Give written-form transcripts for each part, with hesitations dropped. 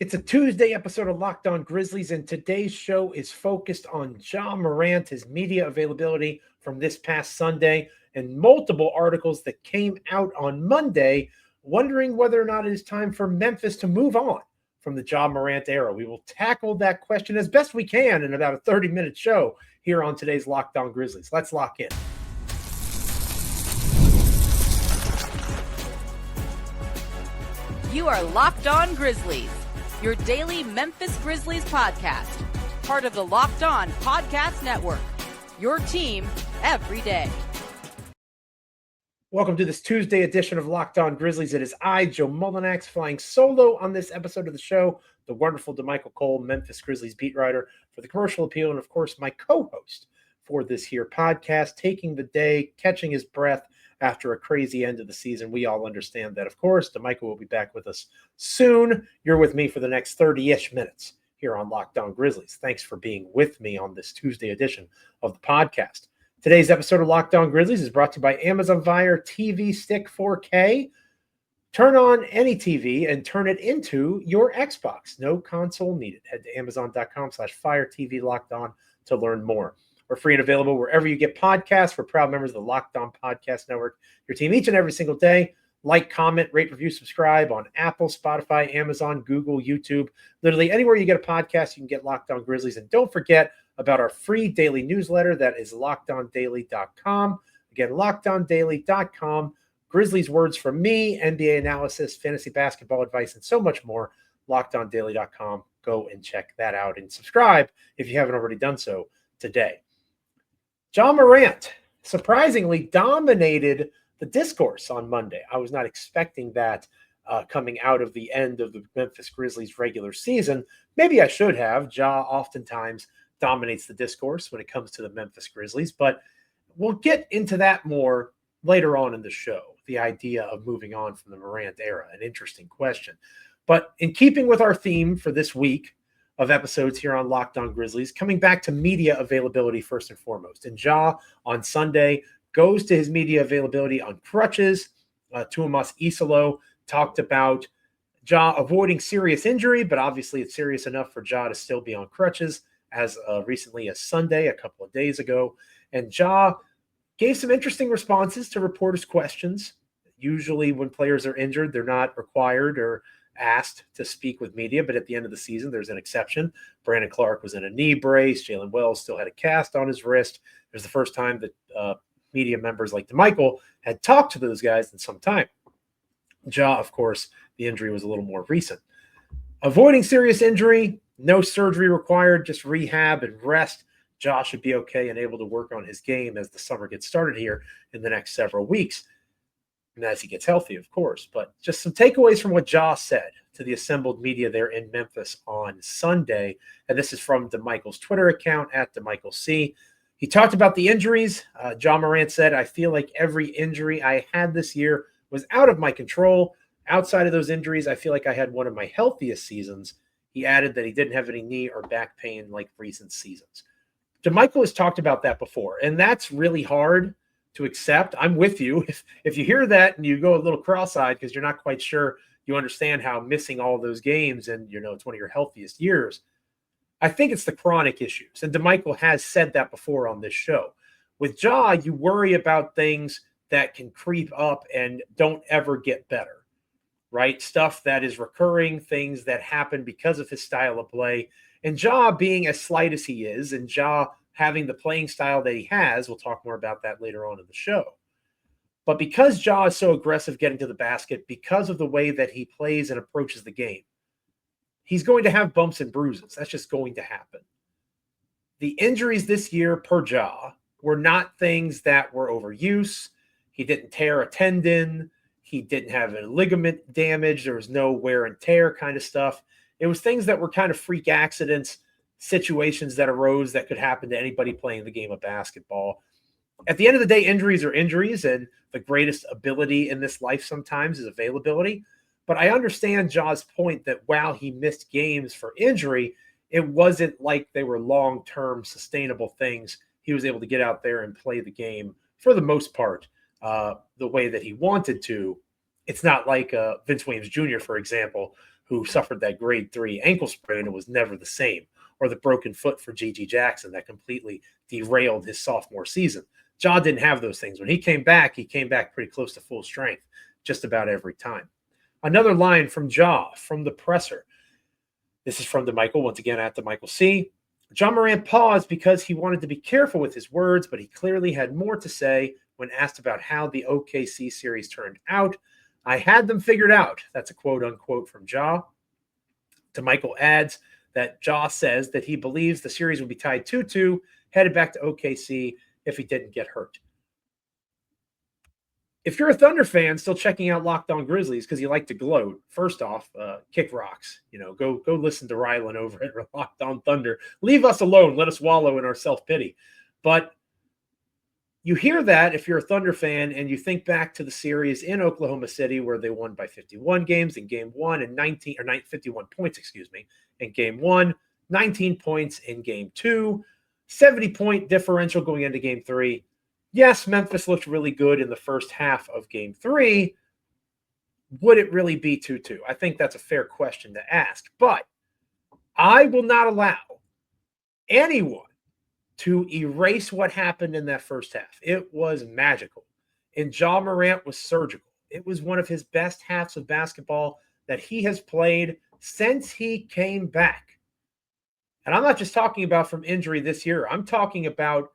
It's a Tuesday episode of Locked On Grizzlies, and today's show is focused on Ja Morant, his media availability from this past Sunday, and multiple articles that came out on Monday, wondering whether or not it is time for Memphis to move on from the Ja Morant era. We will tackle that question as best we can in about a 30-minute show here on today's Locked On Grizzlies. Let's lock in. You are Locked On Grizzlies, your daily Memphis Grizzlies podcast, part of the Locked On Podcast Network, your team every day. Welcome to this Tuesday edition of Locked On Grizzlies. It is I, Joe Mullinax, flying solo on this episode of the show, the wonderful DeMichael Cole, Memphis Grizzlies beat writer for the Commercial Appeal, and of course, my co-host for this here podcast, taking the day, catching his breath after a crazy end of the season. We all understand that, of course. DeMichael will be back with us soon. You're with me for the next 30-ish minutes here on Locked On Grizzlies. Thanks for being with me on this Tuesday edition of the podcast. Today's episode of Locked On Grizzlies is brought to you by Amazon Fire TV Stick 4K. Turn on any TV and turn it into your Xbox. No console needed. Head to Amazon.com/Fire TV Locked On to learn more. We're free and available wherever you get podcasts. We're proud members of the Locked On Podcast Network, your team each and every single day. Like, comment, rate, review, subscribe on Apple, Spotify, Amazon, Google, YouTube. Literally anywhere you get a podcast, you can get Locked On Grizzlies. And don't forget about our free daily newsletter. That is LockedOnDaily.com. Again, LockedOnDaily.com. Grizzlies words from me, NBA analysis, fantasy basketball advice, and so much more. LockedOnDaily.com. Go and check that out and subscribe if you haven't already done so today. Ja Morant surprisingly dominated the discourse on Monday. I was not expecting that coming out of the end of the Memphis Grizzlies regular season. Maybe I should have. Ja oftentimes dominates the discourse when it comes to the Memphis Grizzlies, but we'll get into that more later on in the show, the idea of moving on from the Morant era, an interesting question. But in keeping with our theme for this week of episodes here on Locked On Grizzlies, coming back to media availability first and foremost. And Ja on Sunday goes to his media availability on crutches. Tuomas Iselo talked about Ja avoiding serious injury, but obviously it's serious enough for Ja to still be on crutches as recently as Sunday, a couple of days ago. And Ja gave some interesting responses to reporters' questions. Usually when players are injured, they're not required or asked to speak with media, but at the end of the season, there's an exception. Brandon Clark was in a knee brace. Jalen Wells still had a cast on his wrist. It was the first time that media members like DeMichael had talked to those guys in some time. Ja, of course, the injury was a little more recent. Avoiding serious injury, no surgery required, just rehab and rest. Ja should be okay and able to work on his game as the summer gets started here in the next several weeks. And as he gets healthy, of course. But just some takeaways from what Ja said to the assembled media there in Memphis on Sunday. And this is from DeMichael's Twitter account, at DeMichaelC. He talked about the injuries. Ja Morant said, "I feel like every injury I had this year was out of my control. Outside of those injuries, I feel like I had one of my healthiest seasons." He added that he didn't have any knee or back pain like recent seasons. DeMichael has talked about that before, and that's really hard to accept. I'm with you. If you hear that and you go a little cross-eyed because you're not quite sure you understand how missing all those games and it's one of your healthiest years, I think it's the chronic issues. And DeMichael has said that before on this show. With Ja, you worry about things that can creep up and don't ever get better, right? Stuff that is recurring, things that happen because of his style of play. And Ja being as slight as he is, and Ja having the playing style that he has, we'll talk more about that later on in the show. But because Ja is so aggressive getting to the basket, because of the way that he plays and approaches the game, he's going to have bumps and bruises. That's just going to happen. The injuries this year per Ja were not things that were overuse. He didn't tear a tendon. He didn't have a ligament damage. There was no wear and tear kind of stuff. It was things that were kind of freak accidents, situations that arose that could happen to anybody playing the game of basketball. At the end of the day, injuries are injuries, and the greatest ability in this life sometimes is availability. But I understand Ja's point that while he missed games for injury, it wasn't like they were long-term sustainable things. He was able to get out there and play the game for the most part the way that he wanted to. It's not like Vince Williams Jr., for example, who suffered that grade 3 ankle sprain and was never the same, or the broken foot for G.G. Jackson that completely derailed his sophomore season. Ja didn't have those things. When he came back pretty close to full strength just about every time. Another line from Ja from the presser. This is from DeMichael, once again at DeMichael C. Ja Morant paused because he wanted to be careful with his words, but he clearly had more to say when asked about how the OKC series turned out. I had them figured out. That's a quote unquote from Ja. DeMichael adds that Ja says that he believes the series will be tied 2-2, headed back to OKC if he didn't get hurt. If you're a Thunder fan still checking out Locked On Grizzlies because you like to gloat, first off, kick rocks. Go listen to Rylan over at Locked On Thunder. Leave us alone. Let us wallow in our self-pity. But you hear that if you're a Thunder fan and you think back to the series in Oklahoma City where they won by 51 games in game 1 and 51 points, in game 1, 19 points in game 2, 70-point differential going into game 3. Yes, Memphis looked really good in the first half of game 3. Would it really be 2-2? I think that's a fair question to ask. But I will not allow anyone to erase what happened in that first half. It was magical. And Ja Morant was surgical. It was one of his best halves of basketball that he has played since he came back. And I'm not just talking about from injury this year. I'm talking about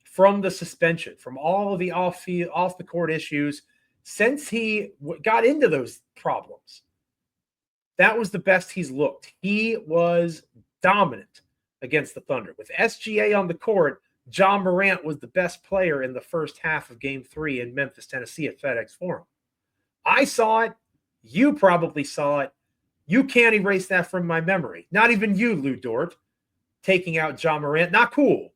from the suspension, from all of the off the court issues, since he got into those problems. That was the best he's looked. He was dominant against the Thunder. With SGA on the court, Ja Morant was the best player in the first half of game 3 in Memphis, Tennessee at FedEx Forum. I saw it. You probably saw it. You can't erase that from my memory. Not even you, Lou Dort, taking out Ja Morant. Not cool.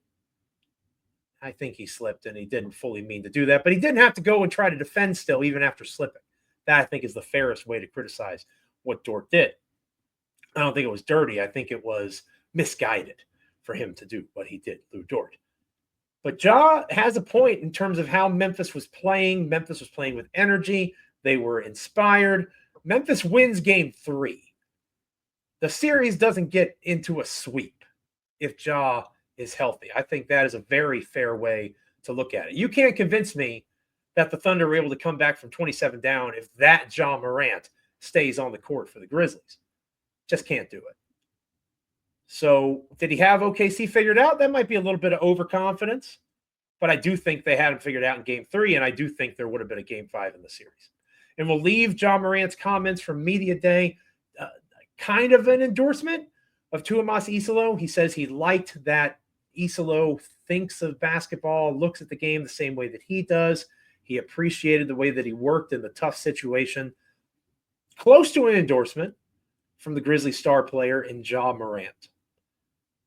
I think he slipped and he didn't fully mean to do that, but he didn't have to go and try to defend still, even after slipping. That, I think, is the fairest way to criticize what Dort did. I don't think it was dirty. I think it was misguided for him to do what he did, Lou Dort. But Ja has a point in terms of how Memphis was playing. Memphis was playing with energy. They were inspired. Memphis wins game 3. The series doesn't get into a sweep if Ja is healthy. I think that is a very fair way to look at it. You can't convince me that the Thunder were able to come back from 27 down if that Ja Morant stays on the court for the Grizzlies. Just can't do it. So did he have OKC figured out? That might be a little bit of overconfidence, but I do think they had him figured out in game 3, and I do think there would have been a game 5 in the series. And we'll leave Ja Morant's comments from Media Day kind of an endorsement of Tuomas Iselo. He says he liked that Iselo thinks of basketball, looks at the game the same way that he does. He appreciated the way that he worked in the tough situation. Close to an endorsement from the Grizzlies star player in Ja Morant.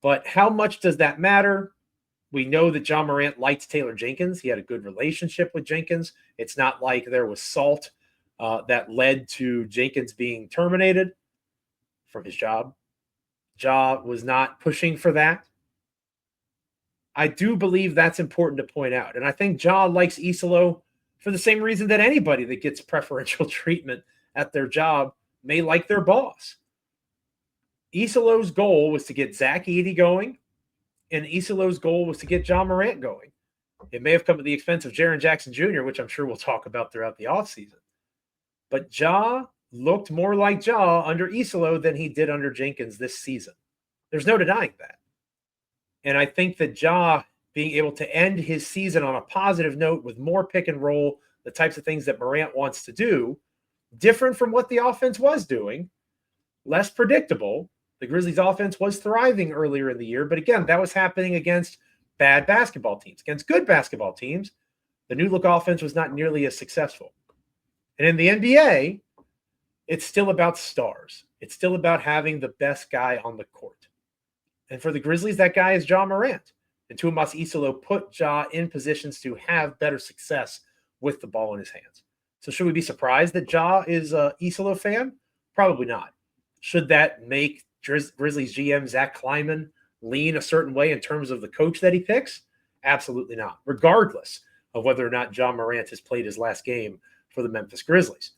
But how much does that matter? We know that Ja Morant liked Taylor Jenkins. He had a good relationship with Jenkins. It's not like there was salt that led to Jenkins being terminated from his job. Ja was not pushing for that. I do believe that's important to point out. And I think Ja likes Iselo for the same reason that anybody that gets preferential treatment at their job may like their boss. Iselo's goal was to get Zach Edey going, and Iselo's goal was to get Ja Morant going. It may have come at the expense of Jaren Jackson Jr., which I'm sure we'll talk about throughout the offseason. But Ja looked more like Ja under Iselo than he did under Jenkins this season. There's no denying that. And I think that Ja being able to end his season on a positive note with more pick and roll, the types of things that Morant wants to do, different from what the offense was doing, less predictable. The Grizzlies offense was thriving earlier in the year, but again, that was happening against bad basketball teams. Against good basketball teams, the new look offense was not nearly as successful. And in the NBA, it's still about stars. It's still about having the best guy on the court. And for the Grizzlies, that guy is Ja Morant. And Tuomas Iselo put Ja in positions to have better success with the ball in his hands. So should we be surprised that Ja is an Iselo fan? Probably not. Should that make Grizzlies GM Zach Kleiman lean a certain way in terms of the coach that he picks? Absolutely not, regardless of whether or not Ja Morant has played his last game for the Memphis Grizzlies.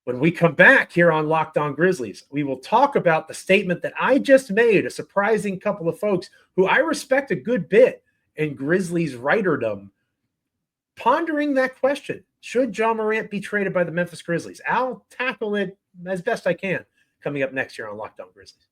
When we come back here on Locked On Grizzlies, we will talk about the statement that I just made, a surprising couple of folks who I respect a good bit in Grizzlies writerdom, pondering that question. Should Ja Morant be traded by the Memphis Grizzlies? I'll tackle it as best I can coming up next year on Locked On Grizzlies.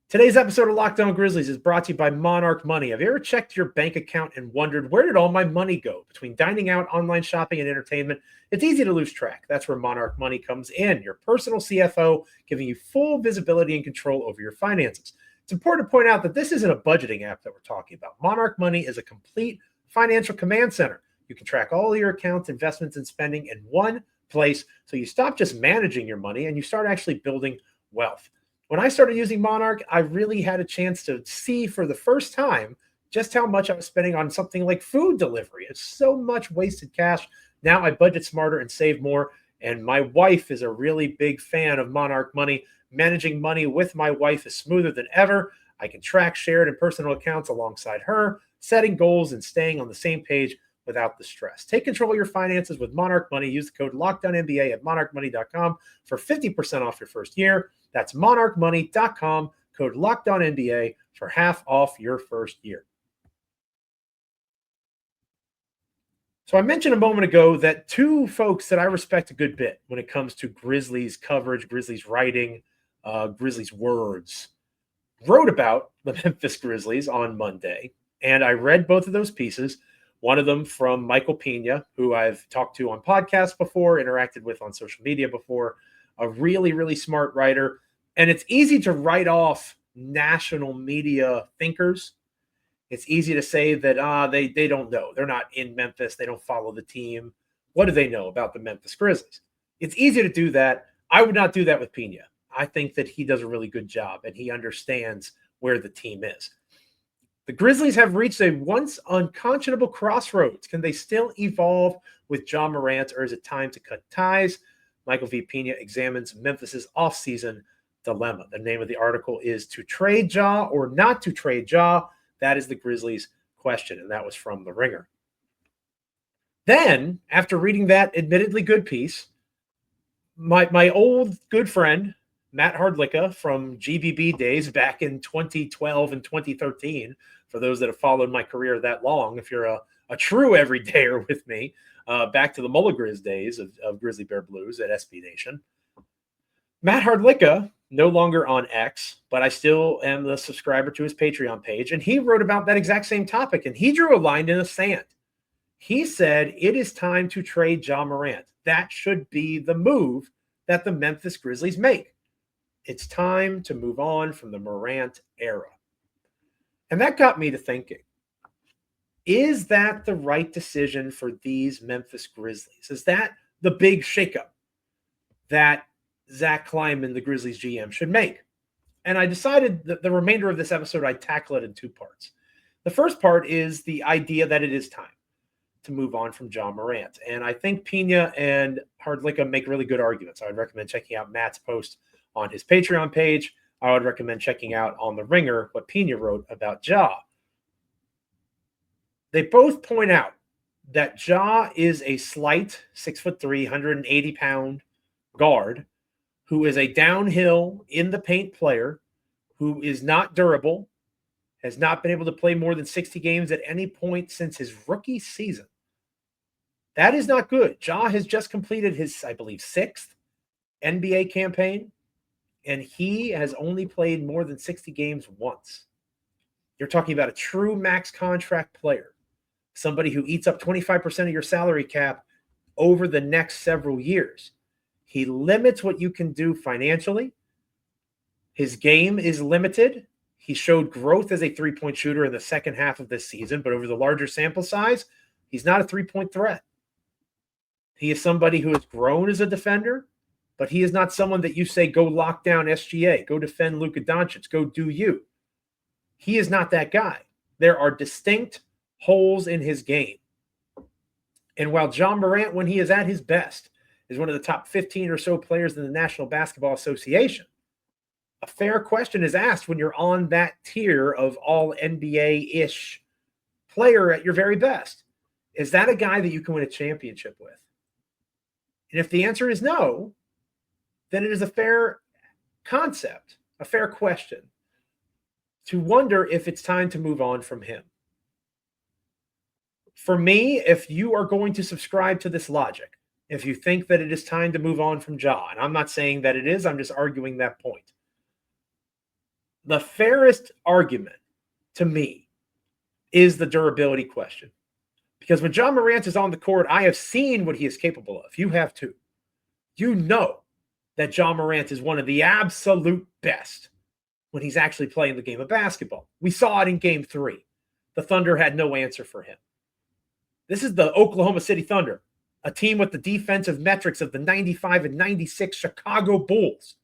Today's episode of Locked On Grizzlies is brought to you by Monarch Money. Have you ever checked your bank account and wondered, where did all my money go? Between dining out, online shopping, and entertainment, it's easy to lose track. That's where Monarch Money comes in, your personal CFO, giving you full visibility and control over your finances. It's important to point out that this isn't a budgeting app that we're talking about. Monarch Money is a complete financial command center. You can track all your accounts, investments, and spending in one place, so you stop just managing your money and you start actually building wealth. When I started using Monarch, I really had a chance to see for the first time just how much I was spending on something like food delivery. It's so much wasted cash. Now I budget smarter and save more. And my wife is a really big fan of Monarch Money. Managing money with my wife is smoother than ever. I can track shared and personal accounts alongside her, setting goals and staying on the same page without the stress. Take control of your finances with Monarch Money. Use the code LOCKDOWNNBA at monarchmoney.com for 50% off your first year. That's monarchmoney.com, code LOCKDOWNNBA for half off your first year. So I mentioned a moment ago that two folks that I respect a good bit when it comes to Grizzlies coverage, Grizzlies writing, Grizzlies words, wrote about the Memphis Grizzlies on Monday. And I read both of those pieces. One of them from Michael Pena, who I've talked to on podcasts before, interacted with on social media before, a really, really smart writer. And it's easy to write off national media thinkers. It's easy to say that they don't know. They're not in Memphis. They don't follow the team. What do they know about the Memphis Grizzlies? It's easy to do that. I would not do that with Pena. I think that he does a really good job and he understands where the team is. The Grizzlies have reached a once unconscionable crossroads. Can they still evolve with Ja Morant, or is it time to cut ties? Michael V. Pena examines Memphis's offseason dilemma. The name of the article is To Trade Ja or Not to Trade Ja? That is the Grizzlies' question, and that was from The Ringer. Then, after reading that admittedly good piece, my old good friend, Matt Hardlicka from GBB days back in 2012 and 2013, for those that have followed my career that long, if you're a true everydayer with me, back to the Mulligriz days of Grizzly Bear Blues at SB Nation. Matt Hardlicka, no longer on X, but I still am the subscriber to his Patreon page, and he wrote about that exact same topic, and he drew a line in the sand. He said, it is time to trade Ja Morant. That should be the move that the Memphis Grizzlies make. It's time to move on from the Morant era. And that got me to thinking, is that the right decision for these Memphis Grizzlies? Is that the big shakeup that Zach Kleiman, the Grizzlies GM, should make? And I decided that the remainder of this episode, I'd tackle it in two parts. The first part is the idea that it is time to move on from Ja Morant. And I think Pena and Hardlicka make really good arguments. I would recommend checking out Matt's post on his Patreon page. I would recommend checking out on The Ringer what Pena wrote about Ja. They both point out that Ja is a slight 6'3", 180-pound guard who is a downhill in the paint player, who is not durable, has not been able to play more than 60 games at any point since his rookie season. That is not good. Ja has just completed his, I believe, 6th NBA campaign, and he has only played more than 60 games once. You're talking about a true max contract player, somebody who eats up 25% of your salary cap over the next several years. He limits what you can do financially. His game is limited. He showed growth as a three-point shooter in the second half of this season, but over the larger sample size, he's not a three-point threat. He is somebody who has grown as a defender, but he is not someone that you say, go lock down SGA, go defend Luka Doncic, go do you. He is not that guy. There are distinct holes in his game. And while Ja Morant, when he is at his best, is one of the top 15 or so players in the National Basketball Association, a fair question is asked when you're on that tier of all NBA-ish player at your very best. Is that a guy that you can win a championship with? And if the answer is no, then it is a fair concept, a fair question to wonder if it's time to move on from him. For me, if you are going to subscribe to this logic, if you think that it is time to move on from Ja, and I'm not saying that it is, I'm just arguing that point. The fairest argument to me is the durability question. Because when Ja Morant is on the court, I have seen what he is capable of. You have too. You know that Ja Morant is one of the absolute best when he's actually playing the game of basketball. We saw it in Game 3. The Thunder had no answer for him. This is the Oklahoma City Thunder, a team with the defensive metrics of the 95 and 96 Chicago Bulls.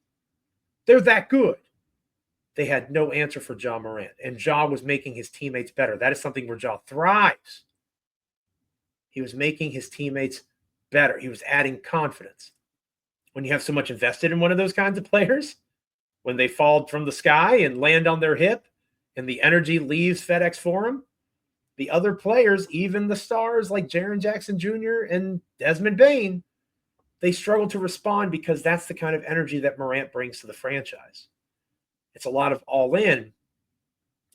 They're that good. They had no answer for Ja Morant, and Ja was making his teammates better. That is something where Ja thrives. He was making his teammates better. He was adding confidence. When you have so much invested in one of those kinds of players, when they fall from the sky and land on their hip and the energy leaves FedEx Forum, the other players, even the stars like Jaren Jackson Jr. and Desmond Bane, they struggle to respond because that's the kind of energy that Morant brings to the franchise. It's a lot of all in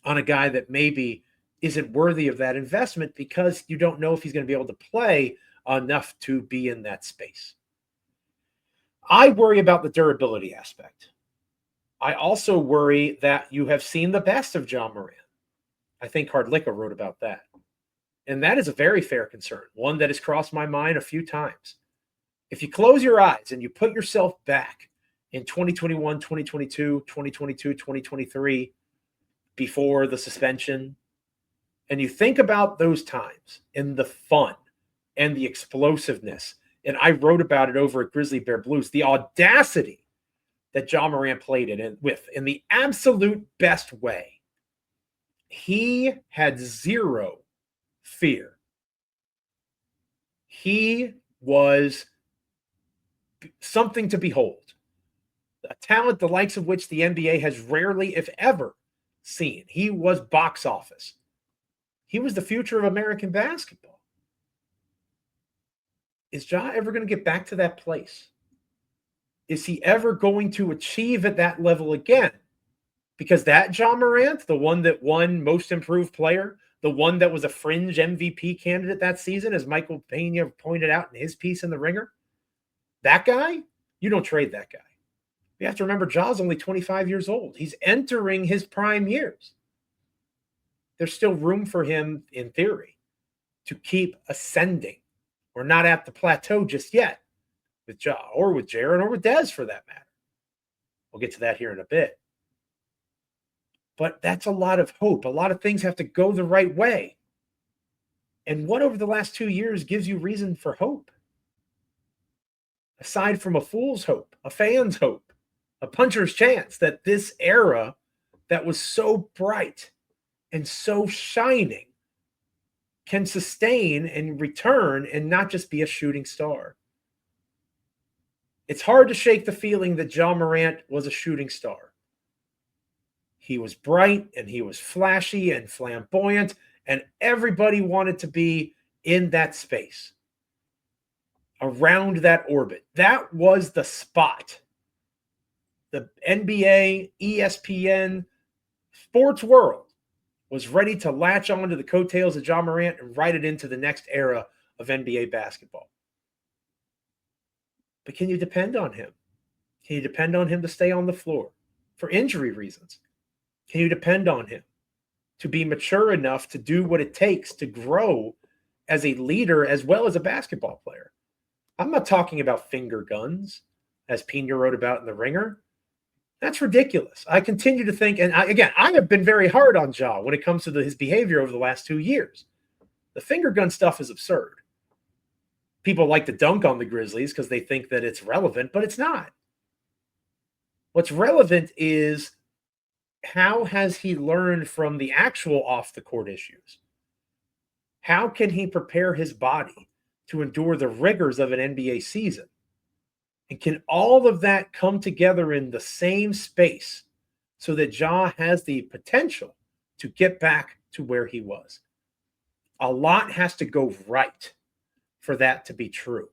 on a guy that maybe isn't worthy of that investment because you don't know if he's going to be able to play enough to be in that space. I worry about the durability aspect. I also worry that you have seen the best of Ja Morant. I think Hardlicka wrote about that. And that is a very fair concern, one that has crossed my mind a few times. If you close your eyes and you put yourself back in 2021, 2022, 2022, 2023, before the suspension, and you think about those times and the fun and the explosiveness, and I wrote about it over at Grizzly Bear Blues, the audacity that Ja Morant played in the absolute best way. He had zero fear. He was something to behold. A talent the likes of which the NBA has rarely, if ever, seen. He was box office. He was the future of American basketball. Is Ja ever going to get back to that place? Is he ever going to achieve at that level again? Because that Ja Morant, the one that won Most Improved Player, the one that was a fringe MVP candidate that season, as Michael Pena pointed out in his piece in The Ringer, that guy, you don't trade that guy. You have to remember Ja's only 25 years old. He's entering his prime years. There's still room for him, in theory, to keep ascending. We're not at the plateau just yet with Ja or with Jaren or with Dez for that matter. We'll get to that here in a bit. But that's a lot of hope. A lot of things have to go the right way. And what over the last 2 years gives you reason for hope? Aside from a fool's hope, a fan's hope, a puncher's chance that this era that was so bright and so shining can sustain and return and not just be a shooting star. It's hard to shake the feeling that Ja Morant was a shooting star. He was bright and he was flashy and flamboyant, and everybody wanted to be in that space, around that orbit. That was the spot. The NBA, ESPN, sports world was ready to latch on to the coattails of Ja Morant and ride it into the next era of NBA basketball. But can you depend on him? Can you depend on him to stay on the floor for injury reasons? Can you depend on him to be mature enough to do what it takes to grow as a leader as well as a basketball player? I'm not talking about finger guns, as Pena wrote about in The Ringer. That's ridiculous. I continue to think, and I have been very hard on Ja when it comes to his behavior over the last 2 years. The finger gun stuff is absurd. People like to dunk on the Grizzlies because they think that it's relevant, but it's not. What's relevant is how has he learned from the actual off-the-court issues? How can he prepare his body to endure the rigors of an NBA season? And can all of that come together in the same space so that Ja has the potential to get back to where he was? A lot has to go right for that to be true.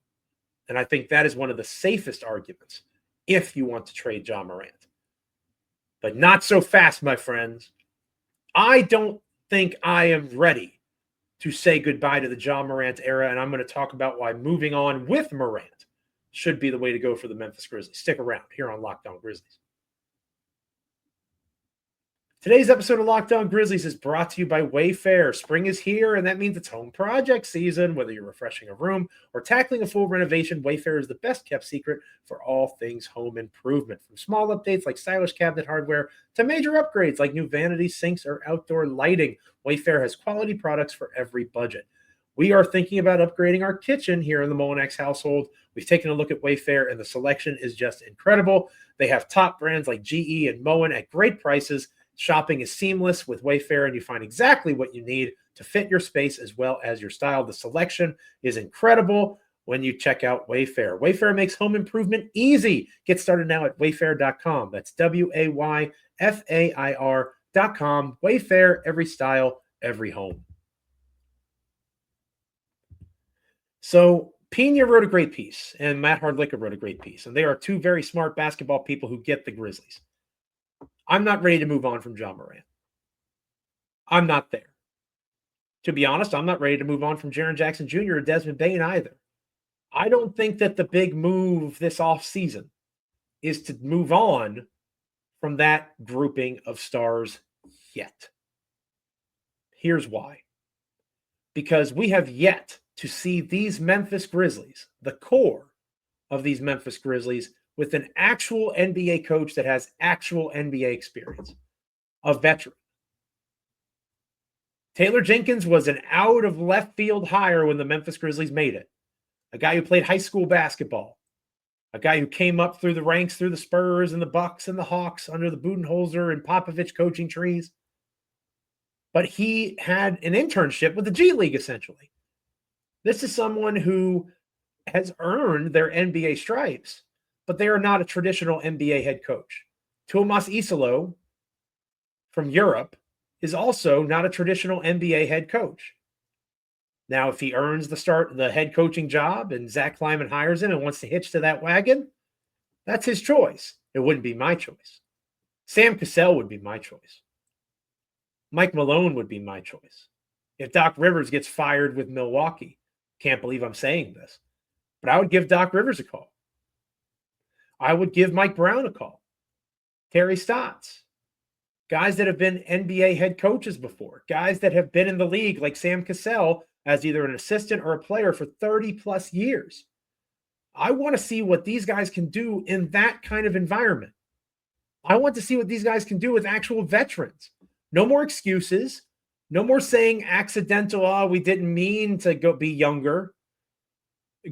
And I think that is one of the safest arguments if you want to trade Ja Morant. But not so fast, my friends. I don't think I am ready to say goodbye to the Ja Morant era, and I'm going to talk about why moving on with Morant should be the way to go for the Memphis Grizzlies. Stick around here on Locked On Grizzlies. Today's episode of Locked On Grizzlies is brought to you by WayFair. Spring is here, and that means it's home project season. Whether you're refreshing a room or tackling a full renovation, WayFair is the best-kept secret for all things home improvement. From small updates like stylish cabinet hardware to major upgrades like new vanity sinks or outdoor lighting, WayFair has quality products for every budget. We are thinking about upgrading our kitchen here in the Mullinax household. We've taken a look at WayFair, and the selection is just incredible. They have top brands like GE and Moen at great prices. Shopping is seamless with WayFair, and you find exactly what you need to fit your space as well as your style. The selection is incredible when you check out WayFair. WayFair makes home improvement easy. Get started now at wayfair.com. That's WAYFAIR.com. WayFair, every style, every home. So Pena wrote a great piece, and Matt Hardlicka wrote a great piece, and they are two very smart basketball people who get the Grizzlies. I'm not ready to move on from Ja Morant. I'm not there. To be honest, I'm not ready to move on from Jaren Jackson Jr. or Desmond Bane either. I don't think that the big move this offseason is to move on from that grouping of stars yet. Here's why. Because we have yet to see these Memphis Grizzlies, the core of these Memphis Grizzlies, with an actual NBA coach that has actual NBA experience, a veteran. Taylor Jenkins was an out of left field hire when the Memphis Grizzlies made it. A guy who played high school basketball, a guy who came up through the ranks through the Spurs and the Bucks and the Hawks under the Budenholzer and Popovich coaching trees. But he had an internship with the G League, essentially. This is someone who has earned their NBA stripes, but they are not a traditional NBA head coach. Tomas Iselo from Europe is also not a traditional NBA head coach. Now, if he earns the head coaching job and Zach Kleiman hires him and wants to hitch to that wagon, that's his choice. It wouldn't be my choice. Sam Cassell would be my choice. Mike Malone would be my choice. If Doc Rivers gets fired with Milwaukee, can't believe I'm saying this, but I would give Doc Rivers a call. I would give Mike Brown a call. Terry Stotts. Guys that have been NBA head coaches before. Guys that have been in the league like Sam Cassell as either an assistant or a player for 30 plus years. I want to see what these guys can do in that kind of environment. I want to see what these guys can do with actual veterans. No more excuses. No more saying accidental, we didn't mean to go be younger.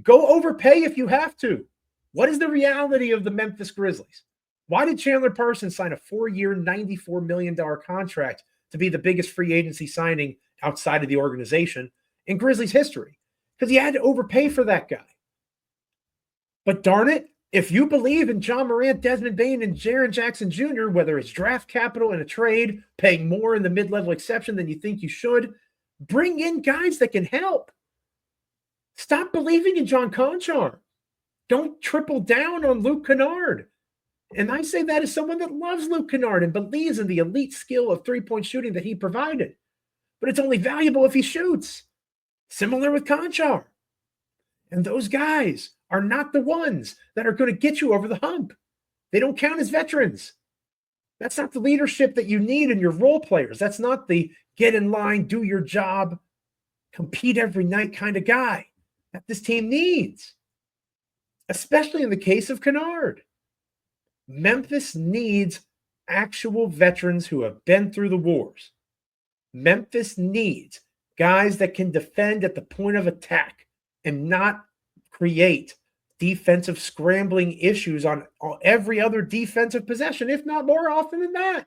Go overpay if you have to. What is the reality of the Memphis Grizzlies? Why did Chandler Parsons sign a 4-year, $94 million contract to be the biggest free agency signing outside of the organization in Grizzlies history? Because he had to overpay for that guy. But darn it, if you believe in Ja Morant, Desmond Bane, and Jaren Jackson Jr., whether it's draft capital in a trade, paying more in the mid-level exception than you think you should, bring in guys that can help. Stop believing in John Conchar. Don't triple down on Luke Kennard. And I say that as someone that loves Luke Kennard and believes in the elite skill of three-point shooting that he provided. But it's only valuable if he shoots. Similar with Conchar. And those guys are not the ones that are going to get you over the hump. They don't count as veterans. That's not the leadership that you need in your role players. That's not the get in line, do your job, compete every night kind of guy that this team needs. Especially in the case of Kennard. Memphis needs actual veterans who have been through the wars. Memphis needs guys that can defend at the point of attack and not create defensive scrambling issues on every other defensive possession, if not more often than that.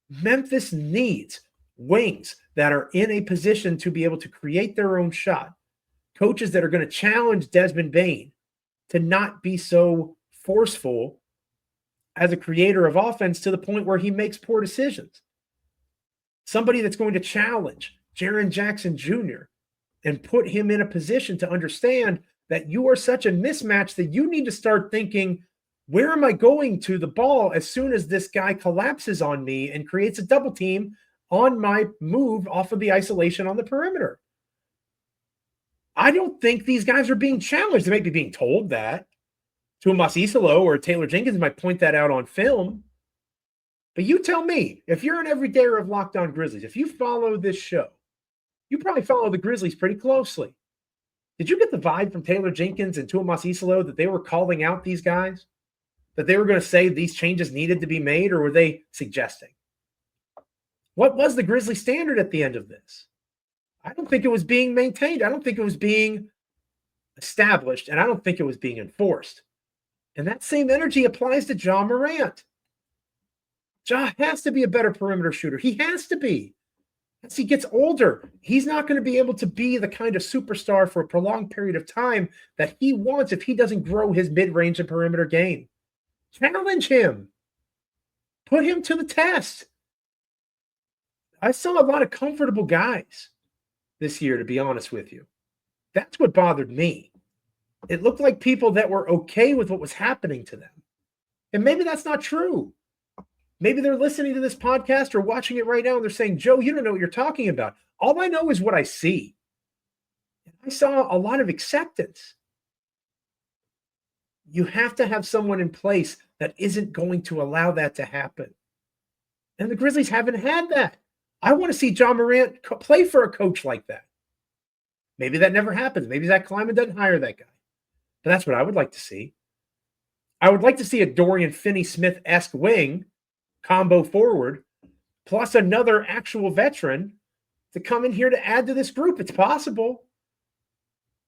Memphis needs wings that are in a position to be able to create their own shot. Coaches that are going to challenge Desmond Bane to not be so forceful as a creator of offense to the point where he makes poor decisions. Somebody that's going to challenge Jaren Jackson Jr. and put him in a position to understand that you are such a mismatch that you need to start thinking, where am I going to the ball as soon as this guy collapses on me and creates a double team on my move off of the isolation on the perimeter? I don't think these guys are being challenged. They might be being told that. Tuomas Iselo or Taylor Jenkins might point that out on film. But you tell me, if you're an everydayer of Locked On Grizzlies, if you follow this show, you probably follow the Grizzlies pretty closely. Did you get the vibe from Taylor Jenkins and Tuomas Iselo that they were calling out these guys? That they were going to say these changes needed to be made, or were they suggesting? What was the Grizzly standard at the end of this? I don't think it was being maintained. I don't think it was being established, and I don't think it was being enforced. And that same energy applies to Ja Morant. Ja has to be a better perimeter shooter. He has to be. As he gets older, he's not going to be able to be the kind of superstar for a prolonged period of time that he wants if he doesn't grow his mid-range and perimeter game. Challenge him. Put him to the test. I saw a lot of comfortable guys this year, to be honest with you. That's what bothered me. It looked like people that were okay with what was happening to them. And maybe that's not true. Maybe they're listening to this podcast or watching it right now and they're saying, Joe, you don't know what you're talking about. All I know is what I see. And I saw a lot of acceptance. You have to have someone in place that isn't going to allow that to happen. And the Grizzlies haven't had that. I want to see Ja Morant play for a coach like that. Maybe that never happens. Maybe Zach Kleiman doesn't hire that guy. But that's what I would like to see. I would like to see a Dorian Finney-Smith-esque wing, combo forward, plus another actual veteran to come in here to add to this group. It's possible.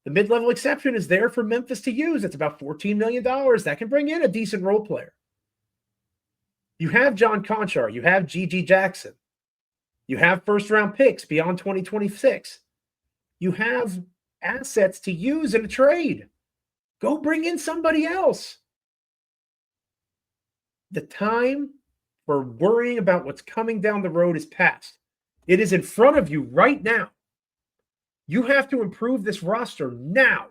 The mid-level exception is there for Memphis to use. It's about $14 million. That can bring in a decent role player. You have John Conchar. You have G.G. Jackson. You have first-round picks beyond 2026. You have assets to use in a trade. Go bring in somebody else. The time for worrying about what's coming down the road is past. It is in front of you right now. You have to improve this roster now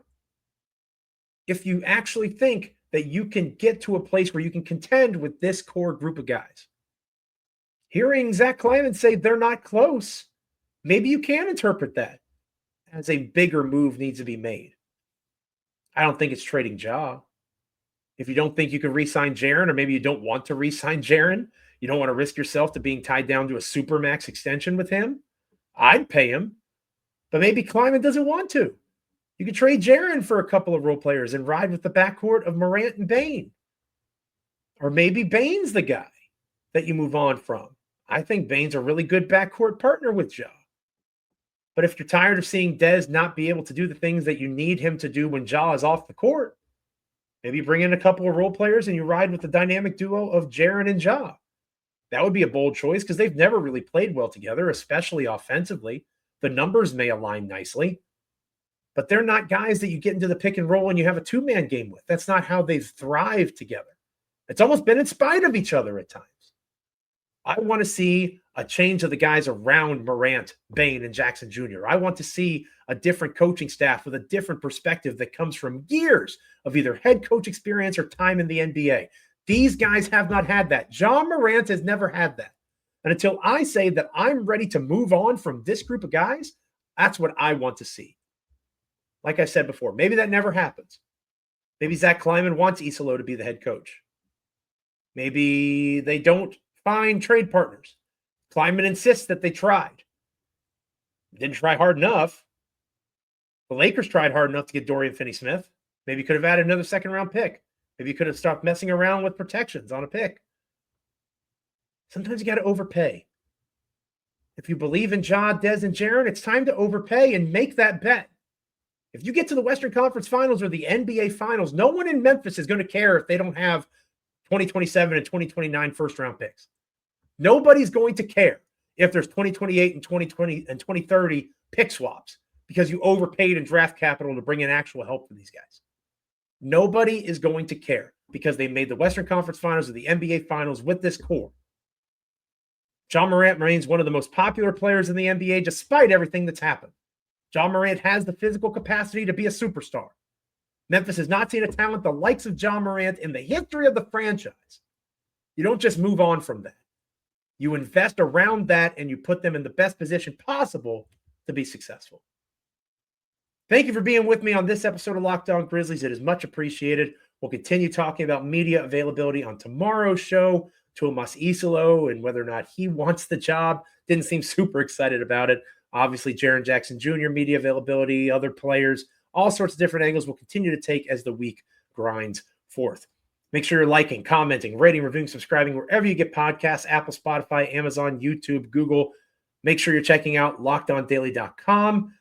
if you actually think that you can get to a place where you can contend with this core group of guys. Hearing Zach Kleiman say they're not close, maybe you can interpret that as a bigger move needs to be made. I don't think it's trading Ja. If you don't think you can re-sign Jaren, or maybe you don't want to re-sign Jaren, you don't want to risk yourself to being tied down to a supermax extension with him, I'd pay him. But maybe Kleiman doesn't want to. You could trade Jaren for a couple of role players and ride with the backcourt of Morant and Bane. Or maybe Bane's the guy that you move on from. I think Bane's a really good backcourt partner with Ja. But if you're tired of seeing Dez not be able to do the things that you need him to do when Ja is off the court, maybe bring in a couple of role players and you ride with the dynamic duo of Jaren and Ja. That would be a bold choice because they've never really played well together, especially offensively. The numbers may align nicely, but they're not guys that you get into the pick and roll and you have a two-man game with. That's not how they've thrived together. It's almost been in spite of each other at times. I want to see a change of the guys around Morant, Bane, and Jackson Jr. I want to see a different coaching staff with a different perspective that comes from years of either head coach experience or time in the NBA. These guys have not had that. Ja Morant has never had that. And until I say that I'm ready to move on from this group of guys, that's what I want to see. Like I said before, maybe that never happens. Maybe Zach Kleiman wants Iselo to be the head coach. Maybe they don't find trade partners. Kleiman insists that they tried. Didn't try hard enough. The Lakers tried hard enough to get Dorian Finney-Smith. Maybe you could have added another second-round pick. Maybe you could have stopped messing around with protections on a pick. Sometimes you got to overpay. If you believe in Ja, Dez, and Jaren, it's time to overpay and make that bet. If you get to the Western Conference Finals or the NBA Finals, no one in Memphis is going to care if they don't have 2027 and 2029 first-round picks. Nobody's going to care if there's 2028 and 2020 and 2030 pick swaps because you overpaid in draft capital to bring in actual help for these guys. Nobody is going to care because they made the Western Conference Finals or the NBA Finals with this core. Ja Morant remains one of the most popular players in the NBA despite everything that's happened. Ja Morant has the physical capacity to be a superstar. Memphis has not seen a talent the likes of Ja Morant in the history of the franchise. You don't just move on from that. You invest around that and you put them in the best position possible to be successful. Thank you for being with me on this episode of Locked On Grizzlies. It is much appreciated. We'll continue talking about media availability on tomorrow's show. Tomas Iselo and whether or not he wants the job. Didn't seem super excited about it. Obviously, Jaren Jackson Jr., media availability, other players, all sorts of different angles we'll continue to take as the week grinds forth. Make sure you're liking, commenting, rating, reviewing, subscribing wherever you get podcasts, Apple, Spotify, Amazon, YouTube, Google. Make sure you're checking out LockedOnDaily.com.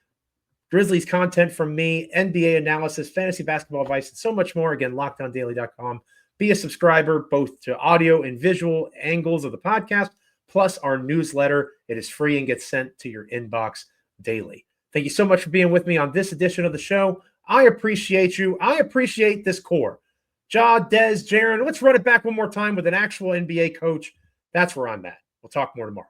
Grizzlies content from me, NBA analysis, fantasy basketball advice, and so much more. Again, LockedOnDaily.com. Be a subscriber both to audio and visual angles of the podcast, plus our newsletter. It is free and gets sent to your inbox daily. Thank you so much for being with me on this edition of the show. I appreciate you. I appreciate this core. Ja, Dez, Jaren. Let's run it back one more time with an actual NBA coach. That's where I'm at. We'll talk more tomorrow.